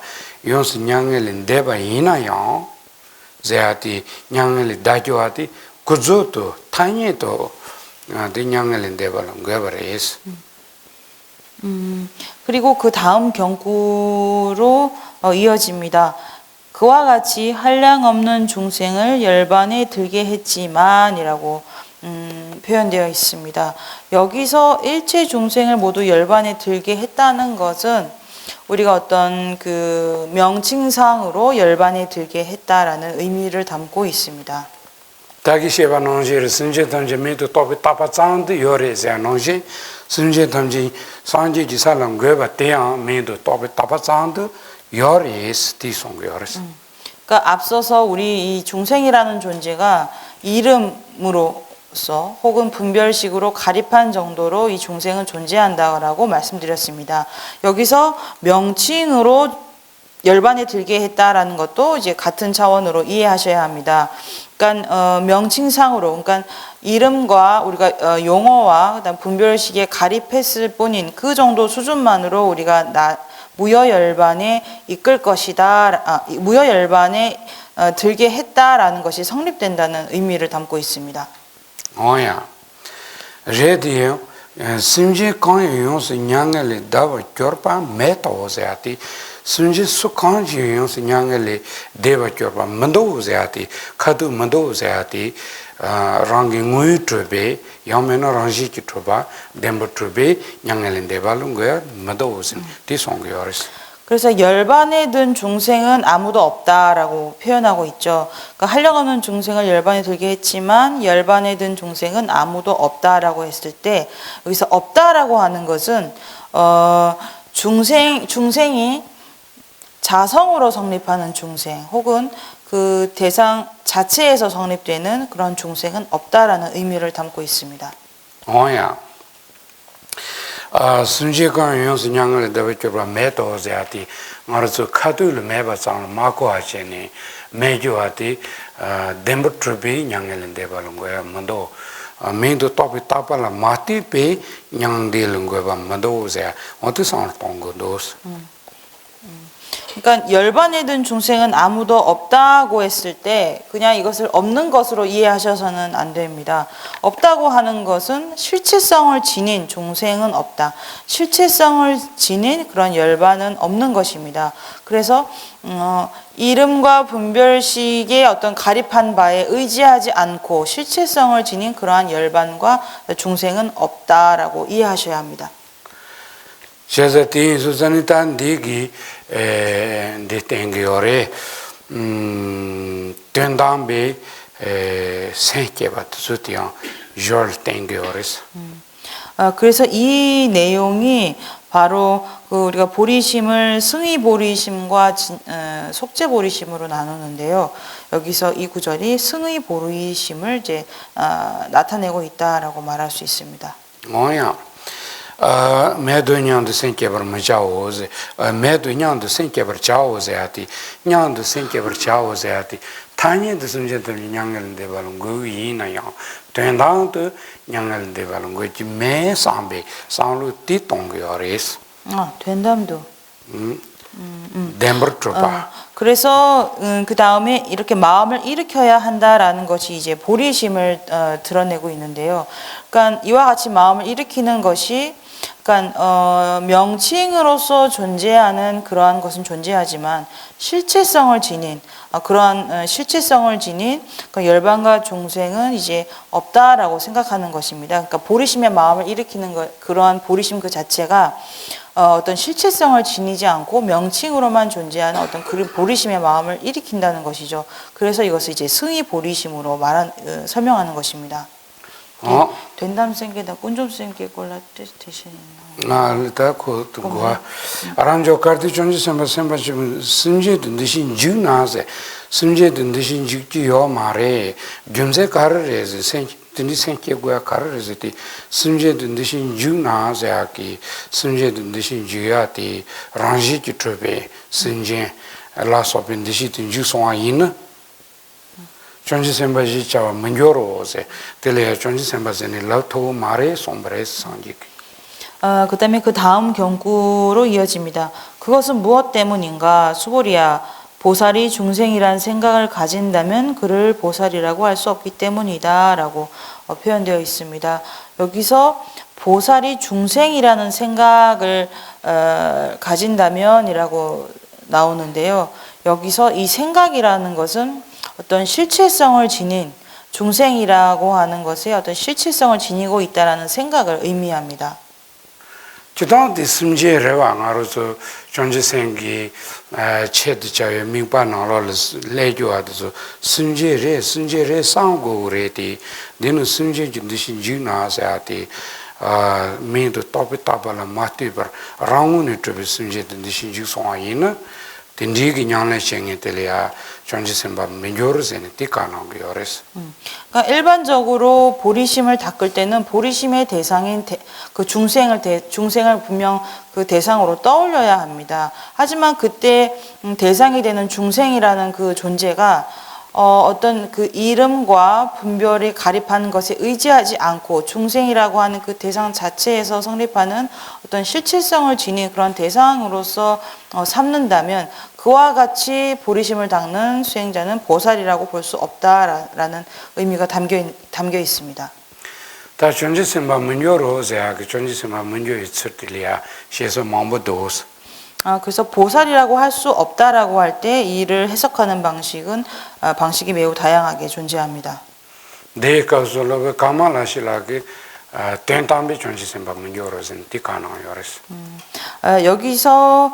요스 냥엘린 데바 이나요 제아티 냥엘리 다조아티 구조도 타니도 디 냥엘린 데발랑 거버레스. 그리고 그 다음 경구로 이어집니다. 그와 같이 한량없는 중생을 열반에 들게 했지만이라고 표현되어 있습니다. 여기서 일체 중생을 모두 열반에 들게 했다는 것은 우리가 어떤 그 명칭상으로 열반에 들게 했다라는 의미를 담고 있습니다. 다기 셰바 농지를 순제 던지 메도 또비 따바짱도 요래자 농지 순제 던지 산지 지살랑 괴바 대야 메도 또비 따바짱도 요래스 티송 요래스. 그러니까 앞서서 우리 이 중생이라는 존재가 이름으로서 혹은 분별식으로 가립한 정도로 이 중생은 존재한다라고 말씀드렸습니다. 여기서 명칭으로 열반에 들게 했다라는 것도 이제 같은 차원으로 이해하셔야 합니다. 그러니까 명칭상으로, 그러니까 이름과 우리가 용어와 그다음 분별식에 가립했을 뿐인 그 정도 수준만으로 우리가 무여열반에 이끌 것이다, 무여열반에 들게 했다라는 것이 성립된다는 의미를 담고 있습니다. 오야, 레디요. 순제 강의 용서 냥을 다버 겨파 메토세아티 순제 수강지 용서 냥을 대버 겨파 만도세아티 카두 만도세아티 랑기 nguy trube yamena rangji ki truba dembo trube 냥을 대발은 거야 만도세 티송 요르스. 그래서 열반에 든 중생은 아무도 없다라고 표현하고 있죠. 그러니까 한량없는 중생을 열반에 들게 했지만 열반에 든 중생은 아무도 없다라고 했을 때 여기서 없다라고 하는 것은 중생이 자성으로 성립하는 중생 혹은 그 대상 자체에서 성립되는 그런 중생은 없다라는 의미를 담고 있습니다. 오야. 순제가 용서 냥을 대버쳐봐 메토세아티 말서 카두를 매바상 마고 하시니 매주하티 뎀버트비 냥을 대발은 거야 만도 메도 토피 타팔라 마티페 냥딜은 거야 만도세 어떻게 상황 거도스. 그러니까 열반에 든 중생은 아무도 없다고 했을 때 그냥 이것을 없는 것으로 이해하셔서는 안 됩니다. 없다고 하는 것은 실체성을 지닌 중생은 없다. 실체성을 지닌 그런 열반은 없는 것입니다. 그래서 이름과 분별식의 어떤 가립한 바에 의지하지 않고 실체성을 지닌 그러한 열반과 중생은 없다라고 이해하셔야 합니다. 제자티 수산이탄 디기 디땡기오레 된담베 생케바트 수티양 졸 땡기오레스. 그래서 이 내용이 바로 그 우리가 보리심을 승의 보리심과 속죄 보리심으로 나누는데요. 여기서 이 구절이 승의 보리심을 이제 나타내고 있다라고 말할 수 있습니다. 뭐야? 매도 냥도 생케버 마자오즈 매도 냥도 생케버 자오즈야티 냥도 생케버 자오즈야티 타니도 순제도 냥을 데발은 거 이나요 된다도 냥을 데발은 거지 매 상배 상루 띠동거레스 된담도 뎀버트로바. 그래서 그 다음에 이렇게 마음을 일으켜야 한다라는 것이 이제 보리심을 드러내고 있는데요. 그러니까 이와 같이 마음을 일으키는 것이 그러니까 명칭으로서 존재하는 그러한 것은 존재하지만 실체성을 지닌 그러한 실체성을 지닌 그 열반과 중생은 이제 없다라고 생각하는 것입니다. 그러니까 보리심의 마음을 일으키는 것, 그러한 보리심 그 자체가 어떤 실체성을 지니지 않고 명칭으로만 존재하는 어떤 그 보리심의 마음을 일으킨다는 것이죠. 그래서 이것을 이제 승의 보리심으로 설명하는 것입니다. 된담 생게다 꾼좀 생게 골라 대신. 일단 그거 아란조 카드 존재 semba 지금 순제든 대신 주나세 순제든 대신 죽지요 말에 균세 가르레스 생든지 생게고야 가르레스티 순제든 대신 주나세하기 순제든 대신 주야티 랑지기 트베 순제 라소빈 대신 주송아인 전지 sembaji chawa manjoro세 telea 전지 semba세니 라토 마레 솜브레스 상지. 그다음에 그 다음 경구로 이어집니다. 그것은 무엇 때문인가? 수보리야, 보살이 중생이란 생각을 가진다면 그를 보살이라고 할 수 없기 때문이다라고 표현되어 있습니다. 여기서 보살이 중생이라는 생각을 가진다면이라고 나오는데요. 여기서 이 생각이라는 것은 어떤 실체성을 지닌 중생이라고 하는 것에 어떤 실체성을 지니고 있다라는 생각을 의미합니다. 지당디 심지에와 나로서 존재생기 체드자의 민반나를 레교하듯이 심지에 상고래디 내는 심지에 듯이 지나사야디 민도 토피타발라 마티버 라운이 좀 심지에 듯이 지송아이나 딘디기 냥내 생에텔이야 존재생바 민조르세네 티카나고요레스. 그러니까 일반적으로 보리심을 닦을 때는 보리심의 대상인 그 중생을 분명 그 대상으로 떠올려야 합니다. 하지만 그때 대상이 되는 중생이라는 그 존재가 어떤 그 이름과 분별이 가립하는 것에 의지하지 않고 중생이라고 하는 그 대상 자체에서 성립하는 어떤 실체성을 지닌 그런 대상으로서 삼는다면 그와 같이 보리심을 닦는 수행자는 보살이라고 볼 수 없다라는 의미가 담겨 있습니다. 다 존재생바 문요로세야 그 존재생바 문요 있을때야 시에서 망보도스. 그래서 보살이라고 할 수 없다라고 할 때 이를 해석하는 방식이 매우 다양하게 존재합니다. 네, 가서로 가만하시라게 된담비 존재생바 문요로선 티카나요레스. 여기서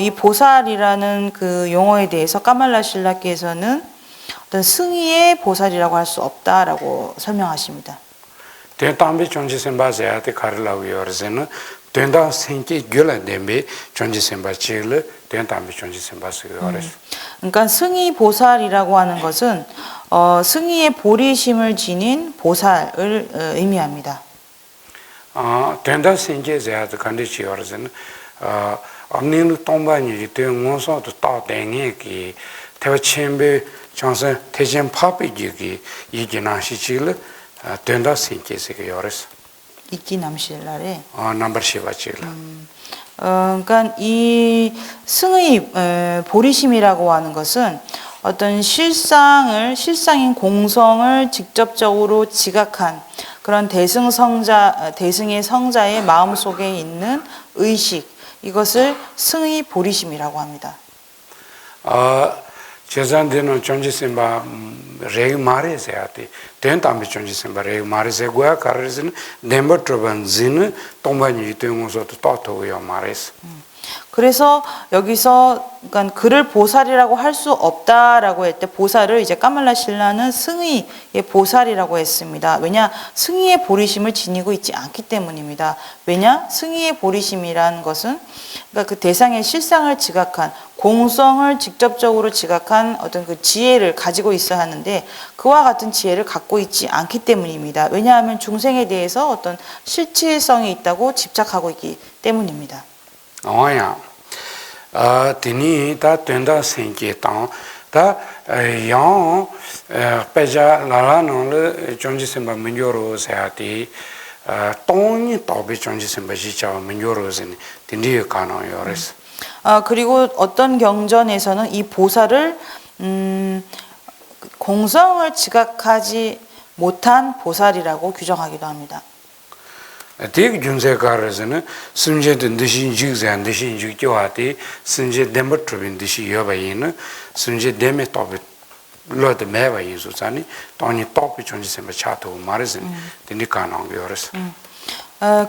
이 보살이라는 그 용어에 대해서 까말라실라께서는 어떤 승의의 보살이라고 할 수 없다라고 설명하십니다. 된담비 존재생바세야테 가르라고요레스는 된다 생기 결례dembe 존재생바 제일 된담비 존재생바스요레스. 그러니까 승의 보살이라고 하는 것은 승의의 보리심을 지닌 보살을 의미합니다. 된다 생기제야도 간디치요레스는 언니는 동반이 되면서도 또 땡이기 대화 첨배 정선 대전 파비기기 이기나시질 된다 생기세요레스. 이끼 남실날에 넘버 10일. 그러니까 이 승의 보리심이라고 하는 것은 어떤 실상인 공성을 직접적으로 지각한 그런 대승의 성자의 마음 속에 있는 의식, 이것을 승의 보리심이라고 합니다. 제산되는 존재심바 레이 마레세야티 된담비 존재심바 레이 마레세고야 가르스는 nem버트반 지는 동반이 되면서도 또토요 마레스. 그래서 여기서 그러니까 그를 보살이라고 할 수 없다라고 할 때 보살을 이제 까말라 신라는 승의의 보살이라고 했습니다. 왜냐? 승의의 보리심을 지니고 있지 않기 때문입니다. 왜냐? 승의의 보리심이라는 것은 그러니까 그 대상의 실상을 지각한 공성을 직접적으로 지각한 어떤 그 지혜를 가지고 있어야 하는데 그와 같은 지혜를 갖고 있지 않기 때문입니다. 왜냐하면 중생에 대해서 어떤 실체성이 있다고 집착하고 있기 때문입니다. 야, 디니 다 된다 생기다 다 양 빼자 라라노를 존재심바 문요로세야티 똥이 또비 존재심바 지자 문요로세니 디니 가노요레스. 그리고 어떤 경전에서는 이 보살을 공성을 지각하지 못한 보살이라고 규정하기도 합니다. 대기 준세가르스는 순제된 듯이 지그산 듯이 지교하디 순제 데모트빈 듯이 여바이는 순제 데메 토비 로드 메바이 수산이 돈이 토비 존재sem바 차도 말으신 되니까는 요르스.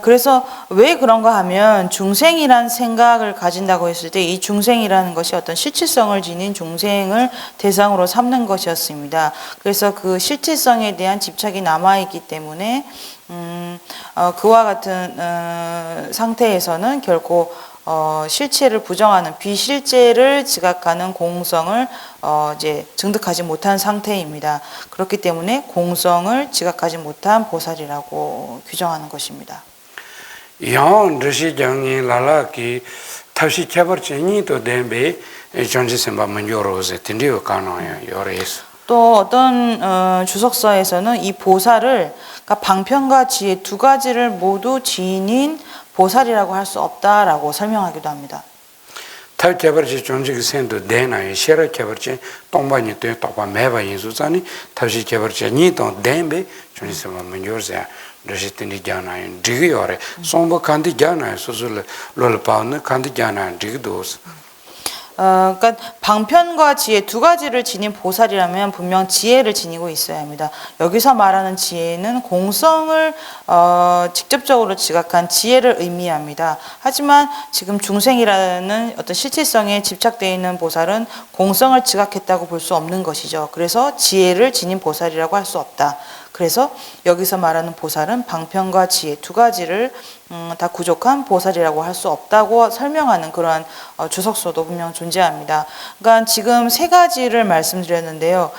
그래서 왜 그런가 하면 중생이란 생각을 가진다고 했을 때 이 중생이라는 것이 어떤 실체성을 지닌 중생을 대상으로 삼는 것이었습니다. 그래서 그 실체성에 대한 집착이 남아있기 때문에 그와 같은 상태에서는 결코 실체를 부정하는 비실체를 지각하는 공성을 이제 증득하지 못한 상태입니다. 그렇기 때문에 공성을 지각하지 못한 보살이라고 규정하는 것입니다. 양 르시장이 라라기 탑시 개발진이도 덴베 존재sem바 문요로세 딘디오 가노요 요레스. 또 어떤 주석서에서는 이 보살을 그러니까 방편과 지혜 두 가지를 모두 지닌 보살이라고 할 수 없다라고 설명하기도 합니다. 타 개버지 존재의 센도 대나에 셔라 개버지 동반이 돼 똑바 매바 인수자니 타시 개버지 니도 댐베 존재스마 문요르자 러시티니 잖아요 디기요레 송보 칸디 잖아요 소술 롤파는 칸디 잖아요 디기도스 그러니까 방편과 지혜 두 가지를 지닌 보살이라면 분명 지혜를 지니고 있어야 합니다. 여기서 말하는 지혜는 공성을 직접적으로 지각한 지혜를 의미합니다. 하지만 지금 중생이라는 어떤 실체성에 집착되어 있는 보살은 공성을 지각했다고 볼 수 없는 것이죠. 그래서 지혜를 지닌 보살이라고 할 수 없다. 그래서 여기서 말하는 보살은 방편과 지혜 두 가지를 다 부족한 보살이라고 할 수 없다고 설명하는 그러한 주석서도 분명 존재합니다. 그러니까 지금 세 가지를 말씀드렸는데요.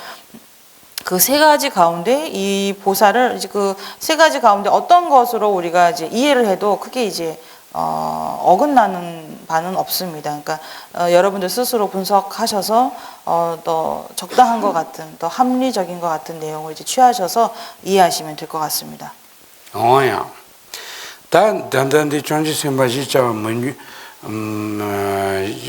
그 세 가지 가운데 이 보살을 이제 그 세 가지 가운데 어떤 것으로 우리가 이제 이해를 해도 크게 이제 어긋나는 바는 없습니다. 그러니까 여러분들 스스로 분석하셔서 더 적당한 것 같은, 더 합리적인 것 같은 내용을 이제 취하셔서 이해하시면 될 것 같습니다. 어야. 단 단단히 존재 생바지 자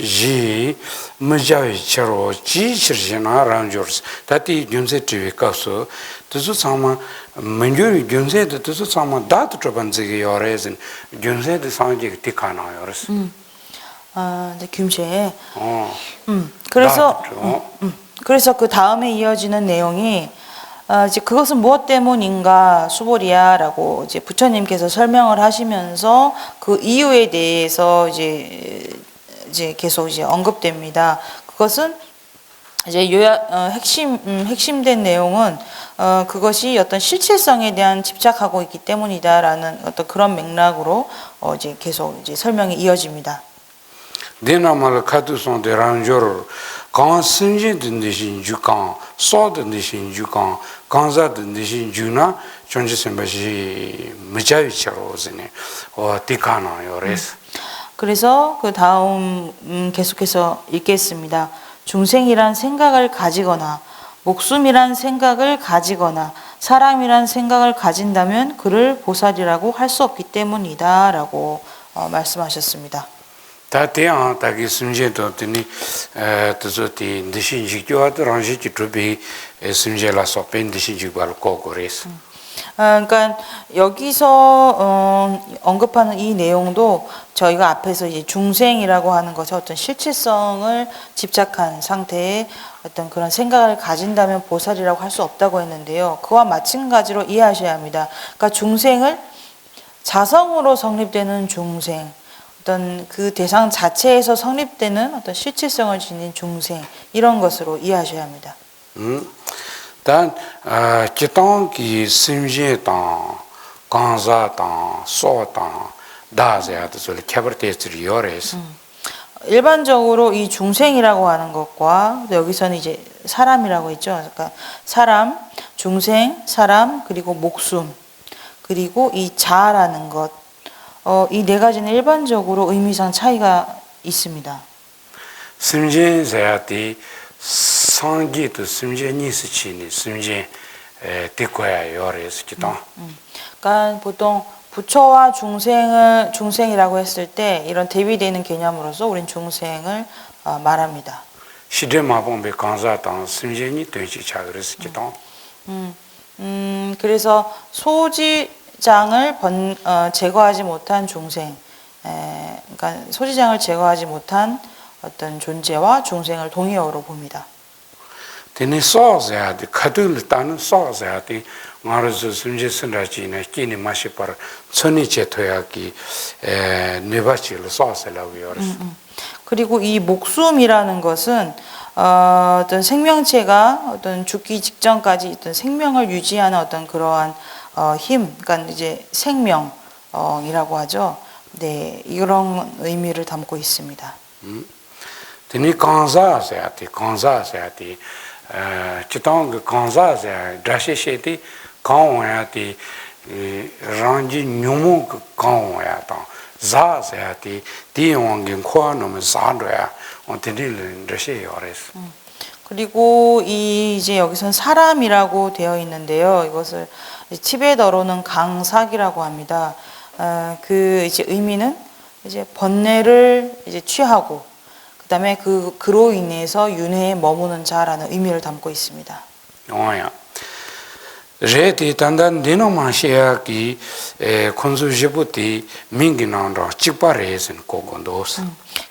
지 무자위처로 지시르시나 랑조스 다티 윤세 TV 가서 뜻을 상마 문주리 윤세도 뜻을 상마 다트 트반지게 요레진 윤세도 상지 티카나 요레스 이제 김제. 그래서 그래서 그 다음에 이어지는 내용이 이제 그것은 무엇 때문인가 수보리야라고 이제 부처님께서 설명을 하시면서 그 이유에 대해서 이제 계속 이제 언급됩니다. 그것은 이제 핵심된 내용은 그것이 어떤 실체성에 대한 집착하고 있기 때문이다라는 어떤 그런 맥락으로 이제 계속 이제 설명이 이어집니다. 데나말 카두송 데란조르 강 신진 든디신 주강 소든디신 주강 강자 든디신 주나 존재선바시 무자위처로즈네 티카나 요레스 그래서 그 다음 계속해서 읽겠습니다. 중생이란 생각을 가지거나 목숨이란 생각을 가지거나 사람이란 생각을 가진다면 그를 보살이라고 할 수 없기 때문이다라고 말씀하셨습니다. 다대한 다기 심제도 되니 뜻이 디신지교와도 랑지기 두비 심제라 소펜 디신지고를 고고레스 그러니까 여기서 언급하는 이 내용도 저희가 앞에서 이제 중생이라고 하는 것이 어떤 실체성을 집착한 상태의 어떤 그런 생각을 가진다면 보살이라고 할 수 없다고 했는데요. 그와 마찬가지로 이해하셔야 합니다. 그러니까 중생을 자성으로 성립되는 중생, 어떤 그 대상 자체에서 성립되는 어떤 실체성을 지닌 중생 이런 것으로 이해하셔야 합니다. 단 기타기 심제당 강자당 소당 다자도 소 캐버테스리 요레스 일반적으로 이 중생이라고 하는 것과 여기서는 이제 사람이라고 했죠. 그러니까 사람, 중생, 사람 그리고 목숨 그리고 이 자라는 것 이 네 가지는 일반적으로 의미상 차이가 있습니다. 심제자야티 상기도 심제니스치니 심제 데코야 요레스 기타 그러니까 보통 부처와 중생이라고 했을 때 이런 대비되는 개념으로서 우린 중생을 말합니다. 시대마봉베 강자당 심제니 되지 차그레스 기타 그래서 소지장을 제거하지 못한 중생, 그러니까 소지장을 제거하지 못한 어떤 존재와 중생을 동의어로 봅니다. 되네 소자야디 카들 따는 소자야디 말아서 심제선라지네 끼니 마시 바로 천이 제토야기 네바치를 소자라고 요르스 그리고 이 목숨이라는 것은 어떤 생명체가 어떤 죽기 직전까지 어떤 생명을 유지하는 어떤 그러한 힘, 그러니까 이제 생명이라고 하죠. 네, 이런 의미를 담고 있습니다. 되니 강자야티 지당 강자야 다시시티 강와야티 랑지 뇽모 강와야다 자자야티 디용긴 코아노면 자도야 온테딜 다시 요레스 그리고 이제 여기선 사람이라고 되어 있는데요. 이것을 티베트어로는 강삭이라고 합니다. 그 이제 의미는 이제 번뇌를 이제 취하고 그다음에 그로 인해서 윤회에 머무는 자라는 의미를 담고 있습니다. 오야 제티 단단 디노마시아기 콘수지부티 민기나로 찍바레스는 고건도스.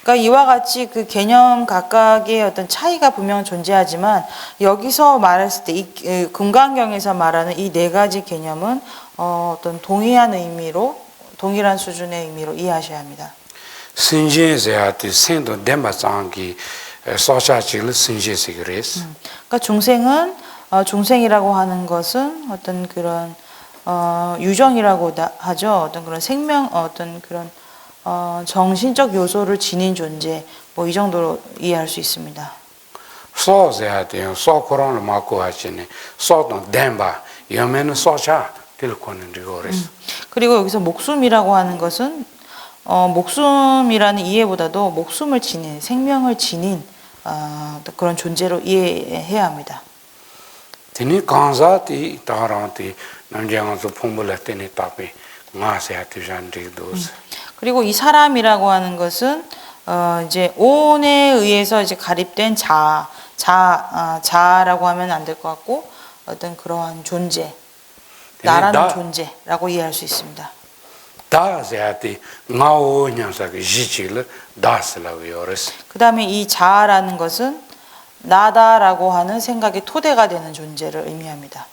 그러니까 이와 같이 그 개념 각각의 어떤 차이가 분명 존재하지만 여기서 말했을 때 이 금강경에서 말하는 이 네 가지 개념은 어떤 동일한 의미로 동일한 수준의 의미로 이해하셔야 합니다. 신진세한테 생도 덴바장기 소샤치를 신진세그레스. 그러니까 중생이라고 하는 것은 어떤 그런 유정이라고 하죠. 어떤 그런 생명 어떤 그런 정신적 요소를 지닌 존재 뭐 이 정도로 이해할 수 있습니다. 소세한테 소코론을 막고 하시네. 소도 덴바 여면은 소샤 들고는 리고레스. 그리고 여기서 목숨이라고 하는 것은 목숨이라는 이해보다도 목숨을 지닌 생명을 지닌 그런 존재로 이해해야 합니다. 테니 간자티 타란티 남장한테 풍불했더니 답이 나세한테 잔디도스. 그리고 이 사람이라고 하는 것은 이제 온에 의해서 이제 가립된 자아라고 하면 안 될 것 같고 어떤 그러한 존재, 나라는 존재라고 이해할 수 있습니다. 다세한테 나오냐사게 지치를 다스라고 요레스. 그 다음에 이 자아라는 것은 나다라고 하는 생각의 토대가 되는 존재를 의미합니다.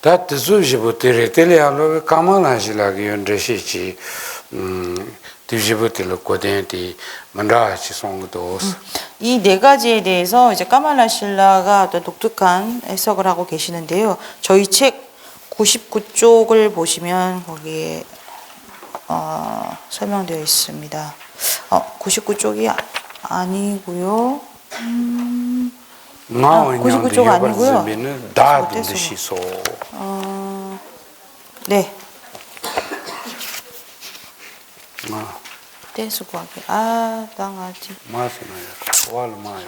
다 뜻주지부터를 텔레알로 까만하시라기 연드시지 뒤지부터를 고된티 만라치 송도스. 이 네 가지에 대해서 이제 까말라실라가 어떤 독특한 해석을 하고 계시는데요. 저희 책 99쪽을 보시면 거기에 설명되어 있습니다. 99쪽이 아니고요. 99쪽 아니고요. 네. 떼수고하게. 당하지. 맞습니다. 월마요.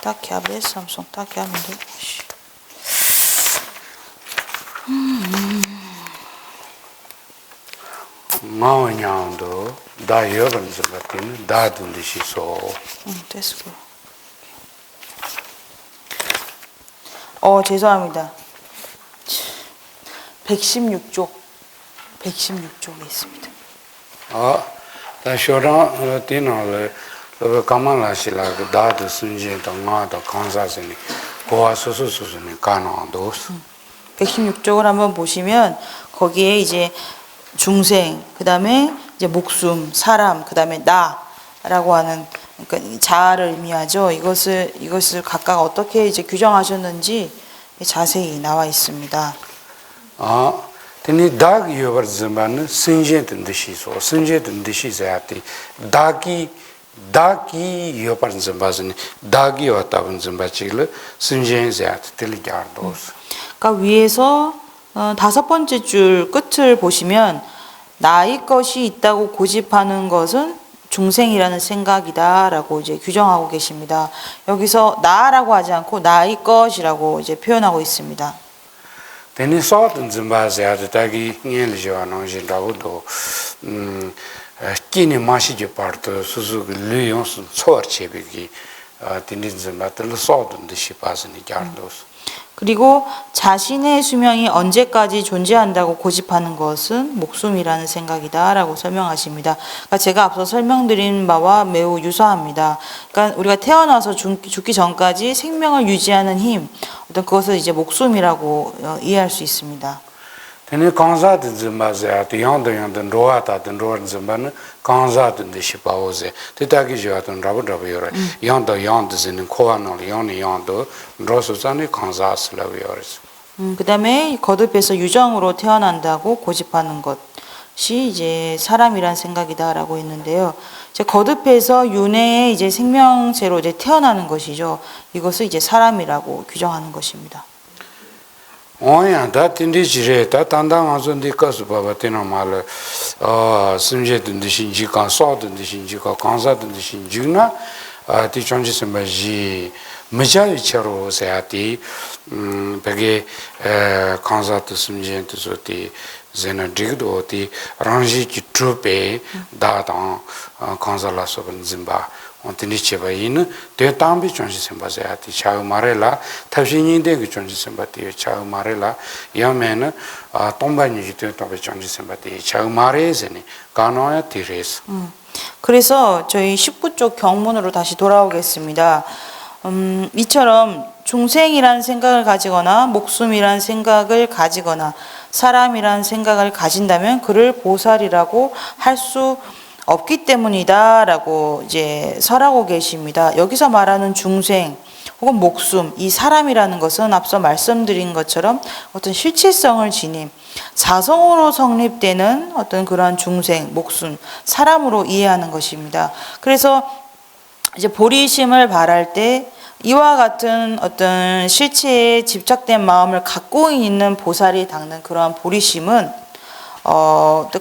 딱히 하베 삼성 딱히 하면 돼. 마오냐도 다 여건서 같은 다든지 시소. 됐고. 죄송합니다. 116쪽. 116쪽에 있습니다. 다 쇼랑 티나를 까만라시라 다드 순제도 나도 간사스니 고아소소소니 가나도스. 116쪽을 한번 보시면 거기에 이제 중생, 그다음에 이제 목숨, 사람, 그다음에 나라고 하는 그러니까 자아를 의미하죠. 이것을 각각 어떻게 이제 규정하셨는지 자세히 나와 있습니다. 테니 dag 요버즈만 신제든 듯이소 신제든 듯이자티 닭이 요버즈바즈니 닭이 왔다분 좀 바치를 신제자티 들리자도스. 그러니까 위에서 5번째 줄 끝을 보시면 나의 것이 있다고 고집하는 것은 중생이라는 생각이다라고 이제 규정하고 계십니다. 여기서 나라고 하지 않고 나의 것이라고 이제 표현하고 있습니다. 테니 소든 좀 바자티 닭이 녀리죠는 진다고도 끼니 마시지 파르트 수수그 류용스 초르체비기 테니 좀 바틀 소든 듯이 바즈니 자도스. 그리고 자신의 수명이 언제까지 존재한다고 고집하는 것은 목숨이라는 생각이다라고 설명하십니다. 그러니까 제가 앞서 설명드린 바와 매우 유사합니다. 그러니까 우리가 태어나서 죽기 전까지 생명을 유지하는 힘, 어떤 그것을 이제 목숨이라고 이해할 수 있습니다. 테니 간자든 좀 바자티 양도 로아타든 로는 좀바는 간자든 듯이 바오제 테타기 저하든 라브라브요라 양도즈는 코아노 양도 로소산이 간자스라고요레스. 그다음에 거듭해서 유정으로 태어난다고 고집하는 것이 이제 사람이란 생각이다라고 했는데요. 이제 거듭해서 윤회의 이제 생명체로 이제 태어나는 것이죠. 이것을 이제 사람이라고 규정하는 것입니다. 다 tindichire ta tandang azon di kasu baba tena mal simje den shinji kan so den shinji ka kanza den shinji na ti chonji sembaji meja charo seati pege kanza to simje to soti zena digdo ti rangi ki trupe da dang kanzala soban zimba ontini cheba yin de tambi chonji semba za ti chau marela tabshin de ki chonji semba ti chau marela yamen tomba ni ji de tobe chonji semba ti chau mare zeni 간호야 티레스. 그래서 저희 19쪽 경문으로 다시 돌아오겠습니다. 이처럼 중생이란 생각을 가지거나 목숨이란 생각을 가지거나 사람이란 생각을 가진다면 그를 보살이라고 할 수 없기 때문이다라고 이제 설하고 계십니다. 여기서 말하는 중생 혹은 목숨, 이 사람이라는 것은 앞서 말씀드린 것처럼 어떤 실체성을 지닌 사성으로 성립되는 어떤 그러한 중생, 목숨, 사람으로 이해하는 것입니다. 그래서 이제 보리심을 바랄 때 이와 같은 어떤 실체에 집착된 마음을 갖고 있는 보살이 닦는 그러한 보리심은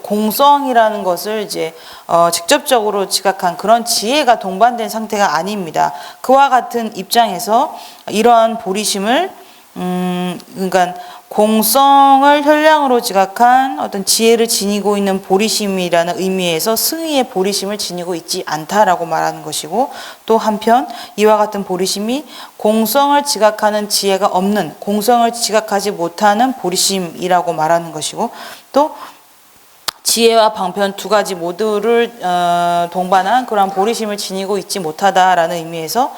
공성이라는 것을 이제 직접적으로 지각한 그런 지혜가 동반된 상태가 아닙니다. 그와 같은 입장에서 이러한 보리심을 그러니까 공성을 혈량으로 지각한 어떤 지혜를 지니고 있는 보리심이라는 의미에서 승의의 보리심을 지니고 있지 않다라고 말하는 것이고, 또 한편 이와 같은 보리심이 공성을 지각하는 지혜가 없는, 공성을 지각하지 못하는 보리심이라고 말하는 것이고, 또 지혜와 방편 두 가지 모두를 동반한 그런 보리심을 지니고 있지 못하다라는 의미에서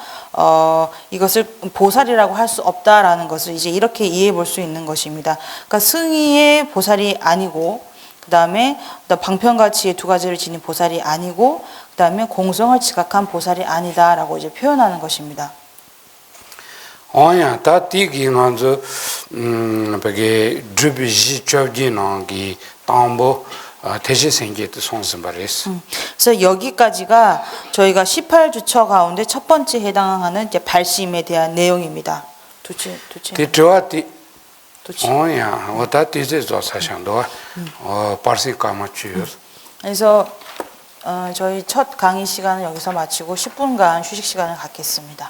이것을 보살이라고 할 수 없다라는 것을 이제 이렇게 이해해 볼 수 있는 것입니다. 그러니까 승의의 보살이 아니고, 그 다음에 방편과 지혜 두 가지를 지닌 보살이 아니고, 그 다음에 공성을 지각한 보살이 아니다라고 이제 표현하는 것입니다. 다 티기 먼저 베게 드비지 쩌기나기 담보 대시 생기도 손선바레스. 그래서 여기까지가 저희가 18주처 가운데 첫 번째 해당하는 이제 발심에 대한 내용입니다. 두치. 디트와티. 어다 디제조 사상도 파르시 까마치요. 그래서 저희 첫 강의 시간은 여기서 마치고 10분간 휴식 시간을 갖겠습니다.